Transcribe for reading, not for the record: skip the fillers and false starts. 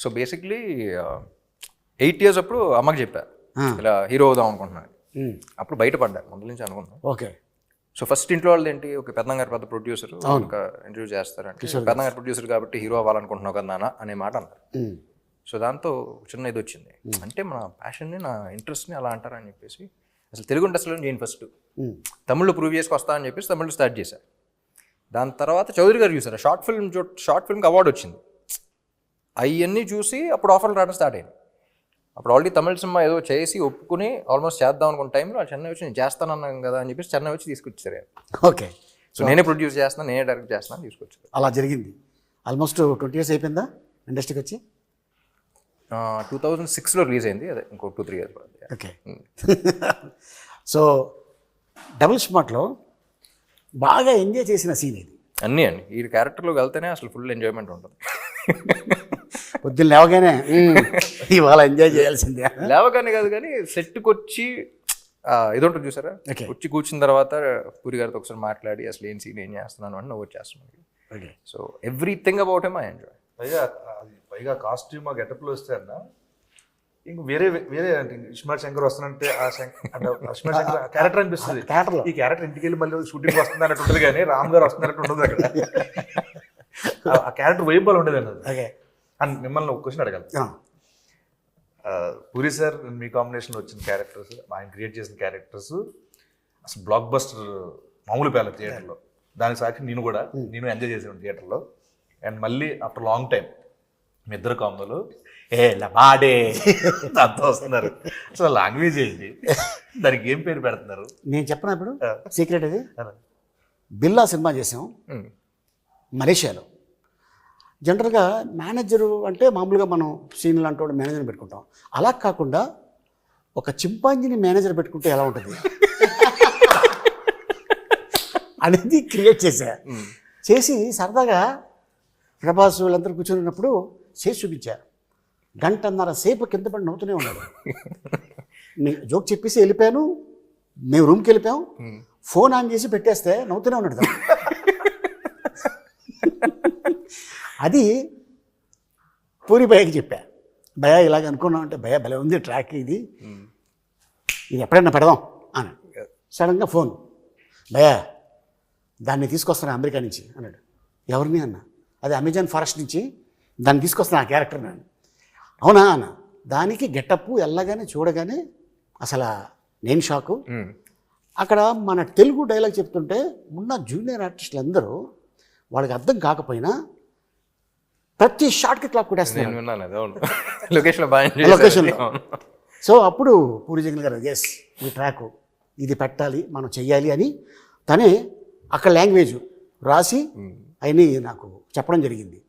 So basically 8 years అప్పుడు అమ్మకి చెప్పా ఇలా హీరో అవుదాం అనుకుంటున్నాను. అప్పుడు బయటపడ్డా ముందు నుంచి అనుకున్నాను. ఓకే. సో ఫస్ట్ ఇంట్లో వాళ్ళు ఏంటి, ఒక పెద్దంగారు పెద్ద ప్రొడ్యూసర్ ఒక ఇంటర్వ్యూ చేస్తారంటే పెద్దంగారు ప్రొడ్యూసర్ కాబట్టి హీరో అవ్వాలనుకుంటున్నావు కదా నాన్న అనే మాట అన్నారు. సో దాంతో చిన్న ఇది వచ్చింది, అంటే మన ప్యాషన్ని నా ఇంట్రెస్ట్ని అలా అంటారని చెప్పేసి అసలు తెలుగు ఇండస్ట్రీలో నేను ఫస్ట్ తమిళ్లో ప్రూవ్ చేసుకొస్తా అని చెప్పేసి తమిళ్లో స్టార్ట్ చేశాను. దాని తర్వాత చౌదరి గారు చూసారు షార్ట్ ఫిల్మ్కి అవార్డు వచ్చింది. అవన్నీ చూసి అప్పుడు ఆఫర్లు రావడం స్టార్ట్ అయింది. అప్పుడు ఆల్రెడీ తమిళ సినిమా ఏదో చేసి ఒప్పుకుని ఆల్మోస్ట్ చేద్దాం అనుకున్న టైంలో చెన్నై వచ్చి నేను చేస్తానన్నాను కదా అని చెప్పేసి చెన్నై వచ్చి తీసుకొచ్చారు. ఓకే. సో నేనే ప్రొడ్యూస్ చేస్తున్నాను, నేనే డైరెక్ట్ చేస్తున్నాను తీసుకొచ్చారు. అలా జరిగింది. ఆల్మోస్ట్ 20 years అయిపోయిందా ఇండస్ట్రీకి వచ్చి? 2006లో రిలీజ్ అయింది, అదే ఇంకో 2-3 years పడుతుంది. ఓకే. సో డబుల్ స్మార్ట్లో బాగా ఎంజాయ్ చేసిన సీన్ ఇది. అన్నీ అండి, ఈ క్యారెక్టర్లోకి వెళ్తేనే అసలు ఫుల్ ఎంజాయ్మెంట్ ఉంటుంది. పొద్దున్న లేవగానే ఇవాళ ఎంజాయ్ చేయాల్సిందే. లేవగానే కాదు కానీ సెట్కి వచ్చి ఇది ఉంటుంది చూసారా, వచ్చి కూర్చున్న తర్వాత పూరి గారితో ఒకసారి మాట్లాడి అసలు ఏం సీన్ ఏం చేస్తున్నాను అని నువ్వు వచ్చేస్తున్నాను. So everything about him I enjoy. పైగా కాస్ట్యూమ్ ఆ గెటప్లో వస్తే అన్న ఇంక వేరే అంటే ఇస్మార్ట్ శంకర్ వస్తానంటే ఇస్మార్ట్ శంకర్ క్యారెక్టర్ అనిపిస్తుంది. ఈ క్యారెక్టర్ ఇంటికి వెళ్ళి మళ్ళీ షూటింగ్ వస్తుంది అన్నట్టు ఉంటుంది కానీ రామ్ గారు వస్తున్నట్టు ఉండదు అక్కడ. ఆ క్యారెక్టర్ వైబల్ ఉండేది అన్నది. అండ్ మిమ్మల్ని ఒక క్వశ్చన్ అడగాలి. పూరి సార్ మీ కాంబినేషన్లో వచ్చిన క్యారెక్టర్స్, ఆయన క్రియేట్ చేసిన క్యారెక్టర్స్ అసలు బ్లాక్ బస్టర్ మామూలు పేర్ల థియేటర్లో. దానికి సాక్షి నేను ఎంజాయ్ చేసాను థియేటర్లో. అండ్ మళ్ళీ ఆఫ్టర్ లాంగ్ టైం మీ ఇద్దరు కాంబోలు బాడే అంతా వస్తున్నారు. అసలు లాంగ్వేజ్ ఏంటి, దానికి ఏం పేరు పెడుతున్నారు? నేను చెప్పనా ఇప్పుడు సీక్రెట్ అది. బిల్లా సినిమా చేసాం మలేషియాలో. జనరల్గా మేనేజరు అంటే మామూలుగా మనం సీనియర్ లాంటి వాడు మేనేజర్ని పెట్టుకుంటాం. అలా కాకుండా ఒక చింపాంజీని మేనేజర్ పెట్టుకుంటే ఎలా ఉంటుంది అనేది క్రియేట్ చేసి సరదాగా ప్రభాస్ వీళ్ళందరూ కూర్చొని చేసి చూపించారు. 1.5 సేపు కింద పడి నవ్వుతూనే ఉన్నాడు. నేను జోక్ చెప్పేసి వెళ్ళిపోయాను, మేము రూమ్కి వెళ్ళిపోయాం, ఫోన్ ఆన్ చేసి పెట్టేస్తే నవ్వుతూనే ఉన్నాడు. అది పూరి భయ్యకి చెప్పా, భయ్యా ఇలాగ అనుకున్నాం అంటే, భయ్యా భలే ఉంది ట్రాక్, ఇది ఎప్పుడైనా పెడదాం అని. సడన్గా ఫోన్, భయ్యా దాన్ని తీసుకొస్తాను అమెరికా నుంచి అన్నాడు. ఎవరిని అన్న? అది అమెజాన్ ఫారెస్ట్ నుంచి దాన్ని తీసుకొస్తాను ఆ క్యారెక్టర్ నేను. అవునా అన్న. దానికి గెటప్ వెళ్ళగానే చూడగానే అసలు నేను షాకు. అక్కడ మన తెలుగు డైలాగ్ చెప్తుంటే ఉన్న జూనియర్ ఆర్టిస్టులు అందరూ వాళ్ళకి అర్థం కాకపోయినా ప్రతి షాట్కి క్లాప్ కొట్టేస్తున్నారు లొకేషన్లో. సో అప్పుడు పూరి జగన్ గారు ఎస్ ఈ ట్రాక్ ఇది పెట్టాలి మనం చెయ్యాలి అని తనే అక్కడ లాంగ్వేజ్ రాసి అవన్నీ నాకు చెప్పడం జరిగింది.